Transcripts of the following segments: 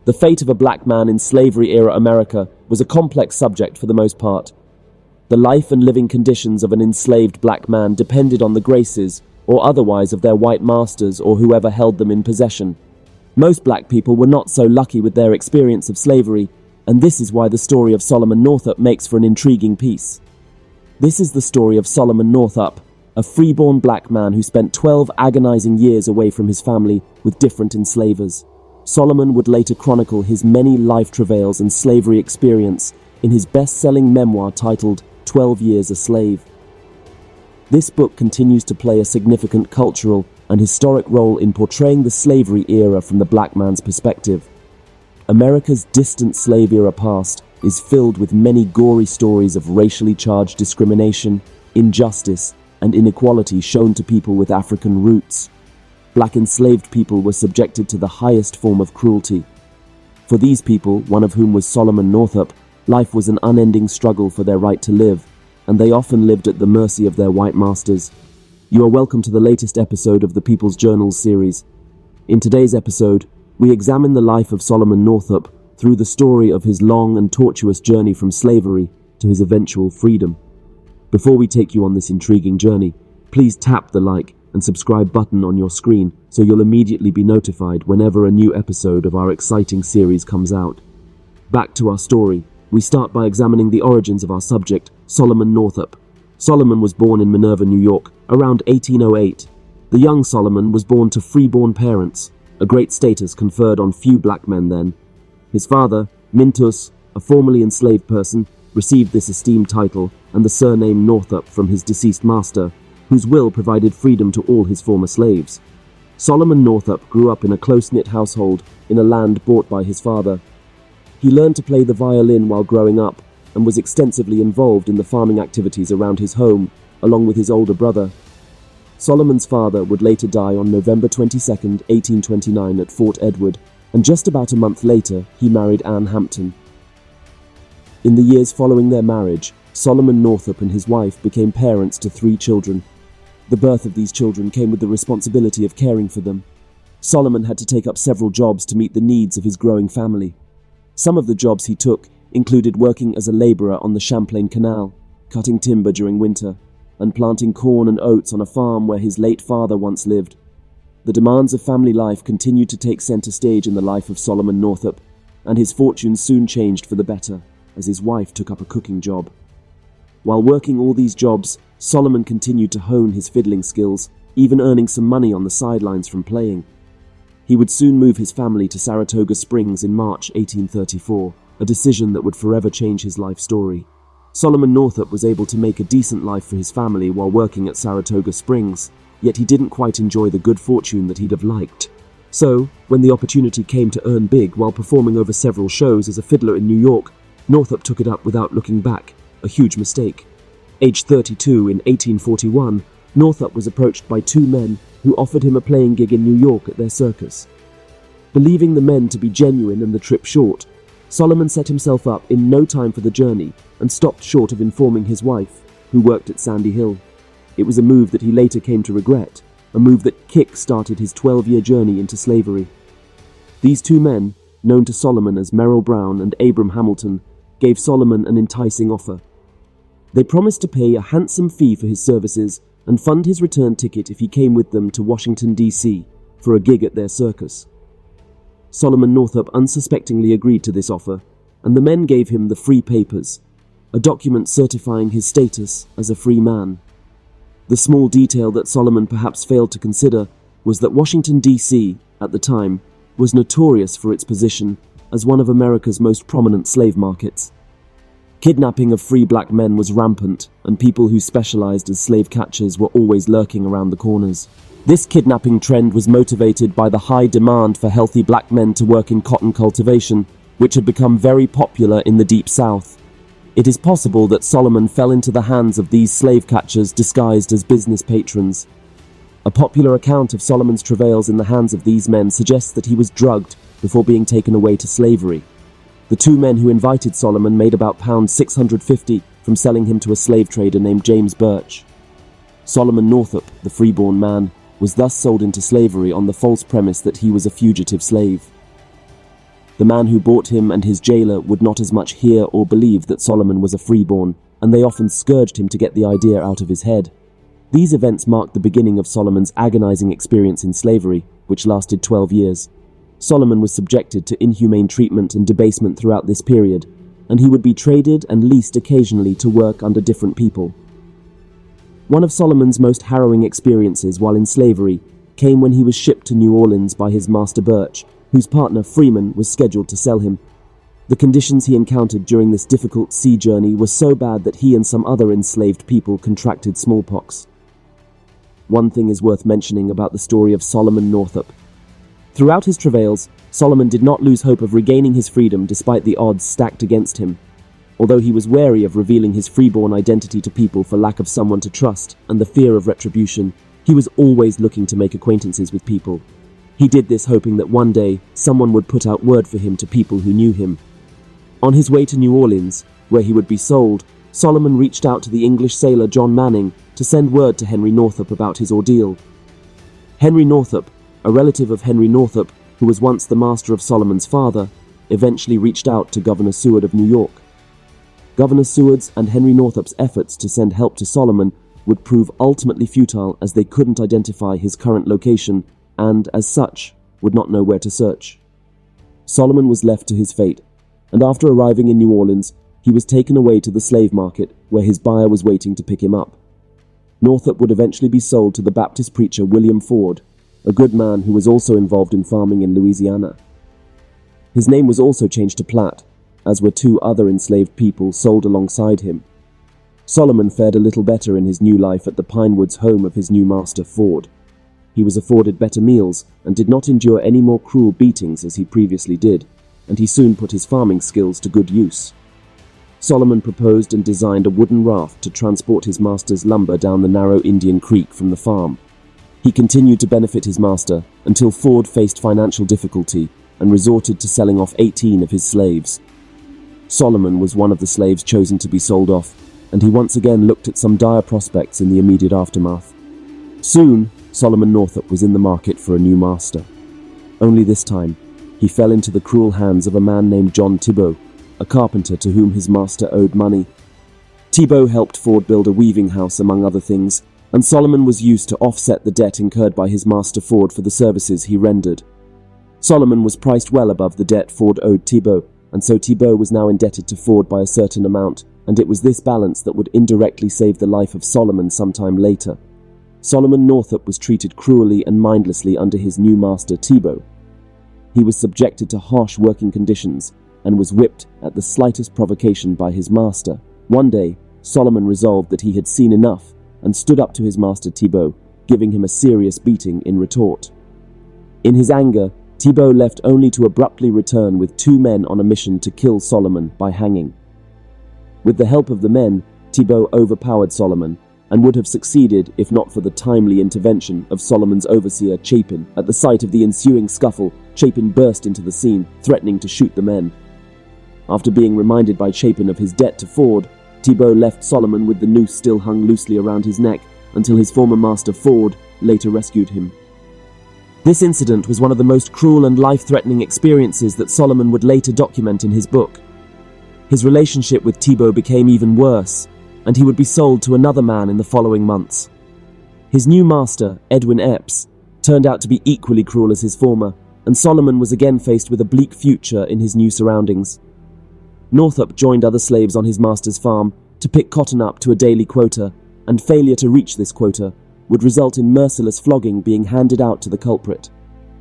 The fate of a black man in slavery-era America was a complex subject for the most part. The life and living conditions of an enslaved black man depended on the graces or otherwise of their white masters or whoever held them in possession. Most black people were not so lucky with their experience of slavery, and this is why the story of Solomon Northup makes for an intriguing piece. This is the story of Solomon Northup, a freeborn black man who spent 12 agonizing years away from his family with different enslavers. Solomon would later chronicle his many life travails and slavery experience in his best-selling memoir titled 12 Years a Slave. This book continues to play a significant cultural and historic role in portraying the slavery era from the black man's perspective. America's distant slave era past is filled with many gory stories of racially charged discrimination, injustice, and inequality shown to people with African roots. Black enslaved people were subjected to the highest form of cruelty. For these people, one of whom was Solomon Northup, life was an unending struggle for their right to live, and they often lived at the mercy of their white masters. You are welcome to the latest episode of the People's Journals series. In today's episode, we examine the life of Solomon Northup through the story of his long and tortuous journey from slavery to his eventual freedom. Before we take you on this intriguing journey, please tap the like and subscribe button on your screen so you'll immediately be notified whenever a new episode of our exciting series comes out. Back to our story, we start by examining the origins of our subject, Solomon Northup. Solomon was born in Minerva, New York, around 1808. The young Solomon was born to freeborn parents, a great status conferred on few black men then. His father, Mintus, a formerly enslaved person, received this esteemed title and the surname Northup from his deceased master, whose will provided freedom to all his former slaves. Solomon Northup grew up in a close-knit household in a land bought by his father. He learned to play the violin while growing up and was extensively involved in the farming activities around his home, along with his older brother. Solomon's father would later die on November 22, 1829 at Fort Edward, and just about a month later he married Anne Hampton. In the years following their marriage, Solomon Northup and his wife became parents to 3 children. The birth of these children came with the responsibility of caring for them. Solomon had to take up several jobs to meet the needs of his growing family. Some of the jobs he took included working as a laborer on the Champlain Canal, cutting timber during winter, and planting corn and oats on a farm where his late father once lived. The demands of family life continued to take center stage in the life of Solomon Northup, and his fortunes soon changed for the better as his wife took up a cooking job. While working all these jobs, Solomon continued to hone his fiddling skills, even earning some money on the sidelines from playing. He would soon move his family to Saratoga Springs in March 1834, a decision that would forever change his life story. Solomon Northup was able to make a decent life for his family while working at Saratoga Springs, yet he didn't quite enjoy the good fortune that he'd have liked. So, when the opportunity came to earn big while performing over several shows as a fiddler in New York, Northup took it up without looking back, a huge mistake. Aged 32 in 1841, Northup was approached by 2 men who offered him a playing gig in New York at their circus. Believing the men to be genuine and the trip short, Solomon set himself up in no time for the journey and stopped short of informing his wife, who worked at Sandy Hill. It was a move that he later came to regret, a move that kick-started his 12-year journey into slavery. These 2 men, known to Solomon as Merrill Brown and Abram Hamilton, gave Solomon an enticing offer. They promised to pay a handsome fee for his services and fund his return ticket if he came with them to Washington, D.C. for a gig at their circus. Solomon Northup unsuspectingly agreed to this offer, and the men gave him the free papers, a document certifying his status as a free man. The small detail that Solomon perhaps failed to consider was that Washington, D.C., at the time, was notorious for its position as one of America's most prominent slave markets. Kidnapping of free black men was rampant, and people who specialized as slave catchers were always lurking around the corners. This kidnapping trend was motivated by the high demand for healthy black men to work in cotton cultivation, which had become very popular in the Deep South. It is possible that Solomon fell into the hands of these slave catchers disguised as business patrons. A popular account of Solomon's travails in the hands of these men suggests that he was drugged before being taken away to slavery. The 2 men who invited Solomon made about £650 from selling him to a slave trader named James Birch. Solomon Northup, the freeborn man, was thus sold into slavery on the false premise that he was a fugitive slave. The man who bought him and his jailer would not as much hear or believe that Solomon was a freeborn, and they often scourged him to get the idea out of his head. These events marked the beginning of Solomon's agonizing experience in slavery, which lasted 12 years. Solomon was subjected to inhumane treatment and debasement throughout this period, and he would be traded and leased occasionally to work under different people. One of Solomon's most harrowing experiences while in slavery came when he was shipped to New Orleans by his master Birch, whose partner Freeman was scheduled to sell him. The conditions he encountered during this difficult sea journey were so bad that he and some other enslaved people contracted smallpox. One thing is worth mentioning about the story of Solomon Northup. Throughout his travails, Solomon did not lose hope of regaining his freedom despite the odds stacked against him. Although he was wary of revealing his freeborn identity to people for lack of someone to trust and the fear of retribution, he was always looking to make acquaintances with people. He did this hoping that one day someone would put out word for him to people who knew him. On his way to New Orleans, where he would be sold, Solomon reached out to the English sailor John Manning to send word to Henry Northup about his ordeal. Henry Northup, a relative of Henry Northup, who was once the master of Solomon's father, eventually reached out to Governor Seward of New York. Governor Seward's and Henry Northup's efforts to send help to Solomon would prove ultimately futile as they couldn't identify his current location and, as such, would not know where to search. Solomon was left to his fate, and after arriving in New Orleans, he was taken away to the slave market where his buyer was waiting to pick him up. Northup would eventually be sold to the Baptist preacher William Ford, a good man who was also involved in farming in Louisiana. His name was also changed to Platt, as were two other enslaved people sold alongside him. Solomon fared a little better in his new life at the Pinewoods home of his new master Ford. He was afforded better meals and did not endure any more cruel beatings as he previously did, and he soon put his farming skills to good use. Solomon proposed and designed a wooden raft to transport his master's lumber down the narrow Indian Creek from the farm. He continued to benefit his master until Ford faced financial difficulty and resorted to selling off 18 of his slaves. Solomon was one of the slaves chosen to be sold off, and he once again looked at some dire prospects in the immediate aftermath. Soon, Solomon Northup was in the market for a new master. Only this time, he fell into the cruel hands of a man named John Thibault, a carpenter to whom his master owed money. Thibault helped Ford build a weaving house, among other things, and Solomon was used to offset the debt incurred by his master Ford for the services he rendered. Solomon was priced well above the debt Ford owed Thibault, and so Thibault was now indebted to Ford by a certain amount, and it was this balance that would indirectly save the life of Solomon sometime later. Solomon Northup was treated cruelly and mindlessly under his new master Thibault. He was subjected to harsh working conditions and was whipped at the slightest provocation by his master. One day, Solomon resolved that he had seen enough and stood up to his master Thibault, giving him a serious beating in retort. In his anger, Thibault left only to abruptly return with two men on a mission to kill Solomon by hanging. With the help of the men, Thibault overpowered Solomon and would have succeeded if not for the timely intervention of Solomon's overseer Chapin. At the sight of the ensuing scuffle, Chapin burst into the scene, threatening to shoot the men. After being reminded by Chapin of his debt to Ford, Thibault left Solomon with the noose still hung loosely around his neck until his former master Ford later rescued him. This incident was one of the most cruel and life-threatening experiences that Solomon would later document in his book. His relationship with Thibault became even worse, and he would be sold to another man in the following months. His new master, Edwin Epps, turned out to be equally cruel as his former, and Solomon was again faced with a bleak future in his new surroundings. Northup joined other slaves on his master's farm to pick cotton up to a daily quota, and failure to reach this quota would result in merciless flogging being handed out to the culprit.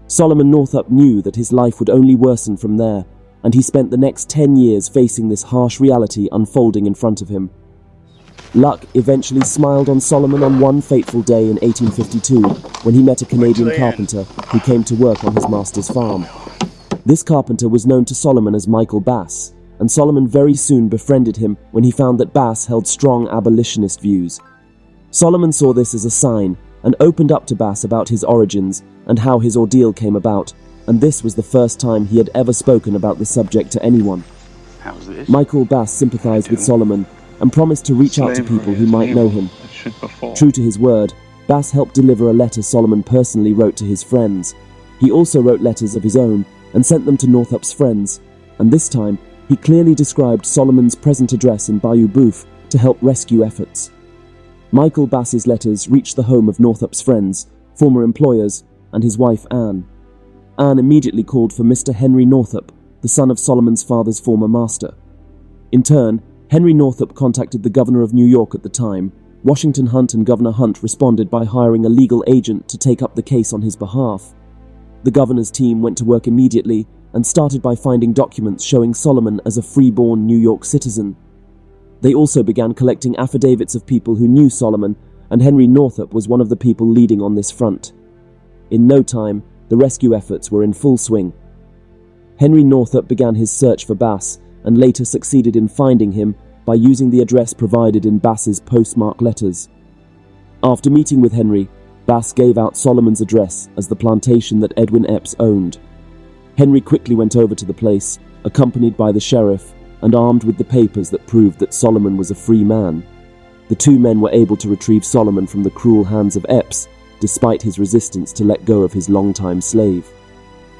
Solomon Northup knew that his life would only worsen from there, and he spent the next 10 years facing this harsh reality unfolding in front of him. Luck eventually smiled on Solomon on one fateful day in 1852 when he met a Canadian carpenter who came to work on his master's farm. This carpenter was known to Solomon as Michael Bass, and Solomon very soon befriended him when he found that Bass held strong abolitionist views. Solomon saw this as a sign and opened up to Bass about his origins and how his ordeal came about, and this was the first time he had ever spoken about the subject to anyone. How's this? Michael Bass sympathized with Solomon and promised to reach out to people who might know him. True to his word, Bass helped deliver a letter Solomon personally wrote to his friends. He also wrote letters of his own and sent them to Northup's friends, and this time he clearly described Solomon's present address in Bayou Boeuf to help rescue efforts. Michael Bass's letters reached the home of Northup's friends, former employers, and his wife Anne. Anne immediately called for Mr. Henry Northup, the son of Solomon's father's former master. In turn, Henry Northup contacted the governor of New York at the time. Washington Hunt and Governor Hunt responded by hiring a legal agent to take up the case on his behalf. The governor's team went to work immediately and started by finding documents showing Solomon as a freeborn New York citizen. They also began collecting affidavits of people who knew Solomon, and Henry Northup was one of the people leading on this front. In no time, the rescue efforts were in full swing. Henry Northup began his search for Bass and later succeeded in finding him by using the address provided in Bass's postmark letters. After meeting with Henry, Bass gave out Solomon's address as the plantation that Edwin Epps owned. Henry quickly went over to the place, accompanied by the sheriff, and armed with the papers that proved that Solomon was a free man. The two men were able to retrieve Solomon from the cruel hands of Epps, despite his resistance to let go of his longtime slave.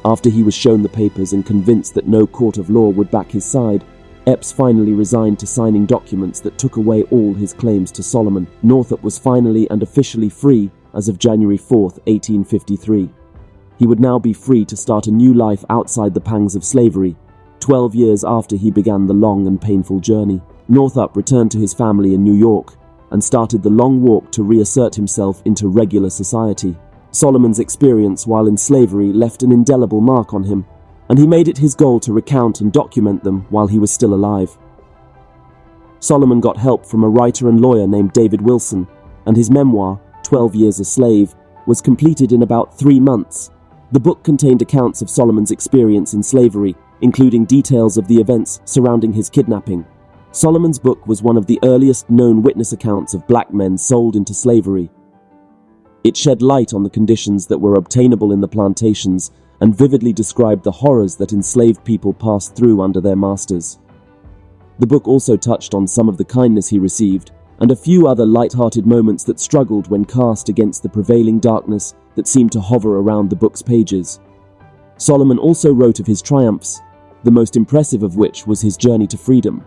After he was shown the papers and convinced that no court of law would back his side, Epps finally resigned to signing documents that took away all his claims to Solomon. Northup was finally and officially free as of January 4, 1853. He would now be free to start a new life outside the pangs of slavery, 12 years after he began the long and painful journey. Northup returned to his family in New York and started the long walk to reassert himself into regular society. Solomon's experience while in slavery left an indelible mark on him, and he made it his goal to recount and document them while he was still alive. Solomon got help from a writer and lawyer named David Wilson, and his memoir, 12 Years a Slave, was completed in about 3 months. The book contained accounts of Solomon's experience in slavery, including details of the events surrounding his kidnapping. Solomon's book was one of the earliest known witness accounts of black men sold into slavery. It shed light on the conditions that were obtainable in the plantations and vividly described the horrors that enslaved people passed through under their masters. The book also touched on some of the kindness he received and a few other light-hearted moments that struggled when cast against the prevailing darkness that seemed to hover around the book's pages. Solomon also wrote of his triumphs, the most impressive of which was his journey to freedom.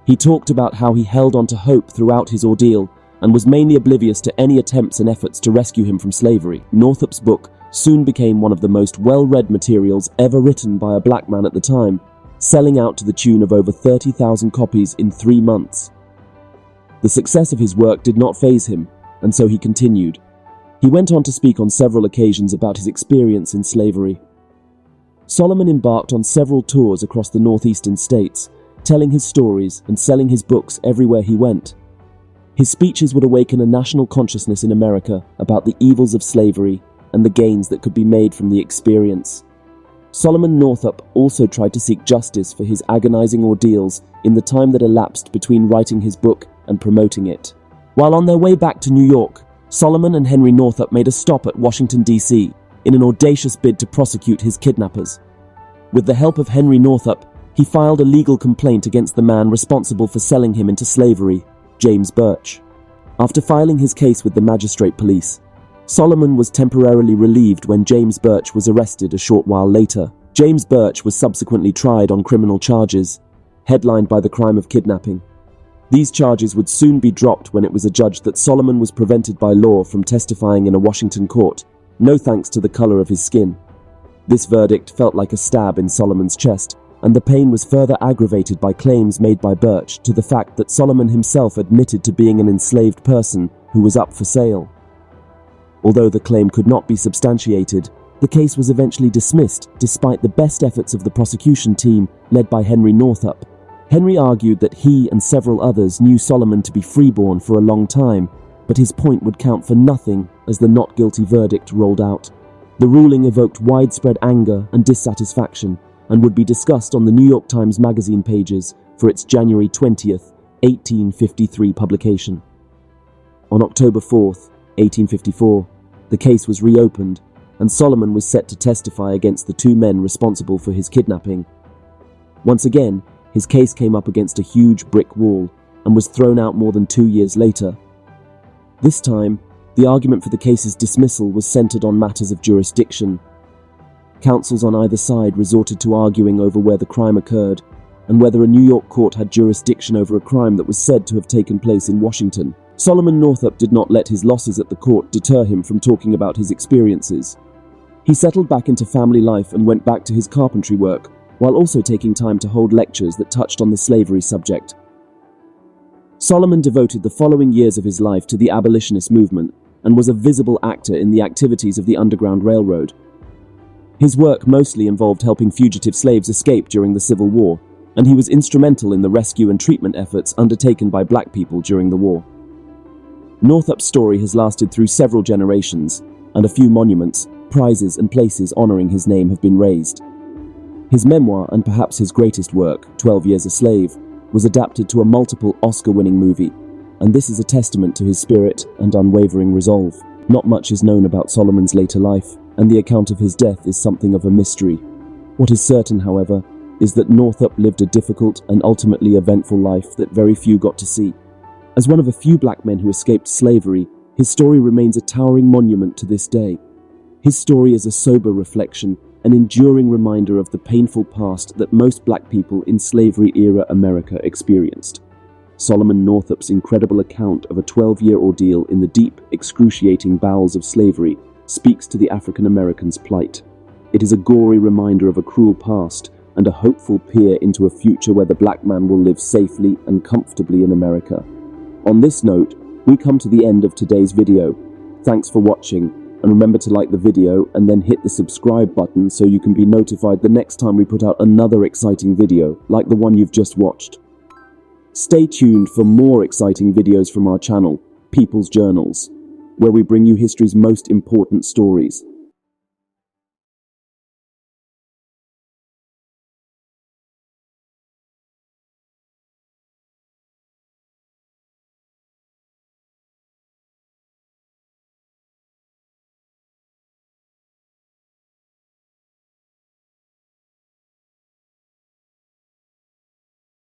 He talked about how he held on to hope throughout his ordeal and was mainly oblivious to any attempts and efforts to rescue him from slavery. Northup's book soon became one of the most well-read materials ever written by a black man at the time, selling out to the tune of over 30,000 copies in 3 months. The success of his work did not faze him, and so he continued. He went on to speak on several occasions about his experience in slavery. Solomon embarked on several tours across the northeastern states, telling his stories and selling his books everywhere he went. His speeches would awaken a national consciousness in America about the evils of slavery and the gains that could be made from the experience. Solomon Northup also tried to seek justice for his agonizing ordeals in the time that elapsed between writing his book and promoting it. While on their way back to New York, Solomon and Henry Northup made a stop at Washington, D.C. in an audacious bid to prosecute his kidnappers. With the help of Henry Northup, he filed a legal complaint against the man responsible for selling him into slavery, James Birch. After filing his case with the magistrate police, Solomon was temporarily relieved when James Birch was arrested a short while later. James Birch was subsequently tried on criminal charges, headlined by the crime of kidnapping. These charges would soon be dropped when it was adjudged that Solomon was prevented by law from testifying in a Washington court, no thanks to the color of his skin. This verdict felt like a stab in Solomon's chest, and the pain was further aggravated by claims made by Birch to the fact that Solomon himself admitted to being an enslaved person who was up for sale. Although the claim could not be substantiated, the case was eventually dismissed despite the best efforts of the prosecution team led by Henry Northup. Henry argued that he and several others knew Solomon to be freeborn for a long time, but his point would count for nothing as the not guilty verdict rolled out. The ruling evoked widespread anger and dissatisfaction and would be discussed on the New York Times Magazine pages for its January 20th, 1853 publication. On October 4th, 1854, the case was reopened, and Solomon was set to testify against the two men responsible for his kidnapping. Once again, his case came up against a huge brick wall and was thrown out more than 2 years later. This time, the argument for the case's dismissal was centered on matters of jurisdiction. Counsels on either side resorted to arguing over where the crime occurred and whether a New York court had jurisdiction over a crime that was said to have taken place in Washington. Solomon Northup did not let his losses at the court deter him from talking about his experiences. He settled back into family life and went back to his carpentry work, while also taking time to hold lectures that touched on the slavery subject. Solomon devoted the following years of his life to the abolitionist movement and was a visible actor in the activities of the Underground Railroad. His work mostly involved helping fugitive slaves escape during the Civil War, and he was instrumental in the rescue and treatment efforts undertaken by black people during the war. Northup's story has lasted through several generations, and a few monuments, prizes, and places honoring his name have been raised. His memoir, and perhaps his greatest work, 12 Years a Slave, was adapted to a multiple Oscar-winning movie, and this is a testament to his spirit and unwavering resolve. Not much is known about Solomon's later life, and the account of his death is something of a mystery. What is certain, however, is that Northup lived a difficult and ultimately eventful life that very few got to see. As one of a few black men who escaped slavery, his story remains a towering monument to this day. His story is a sober reflection, an enduring reminder of the painful past that most black people in slavery-era America experienced. Solomon Northup's incredible account of a 12-year ordeal in the deep, excruciating bowels of slavery speaks to the African American's plight. It is a gory reminder of a cruel past and a hopeful peer into a future where the black man will live safely and comfortably in America. On this note, we come to the end of today's video. Thanks for watching, and remember to like the video and then hit the subscribe button so you can be notified the next time we put out another exciting video like the one you've just watched. Stay tuned for more exciting videos from our channel, People's Journals, where we bring you history's most important stories.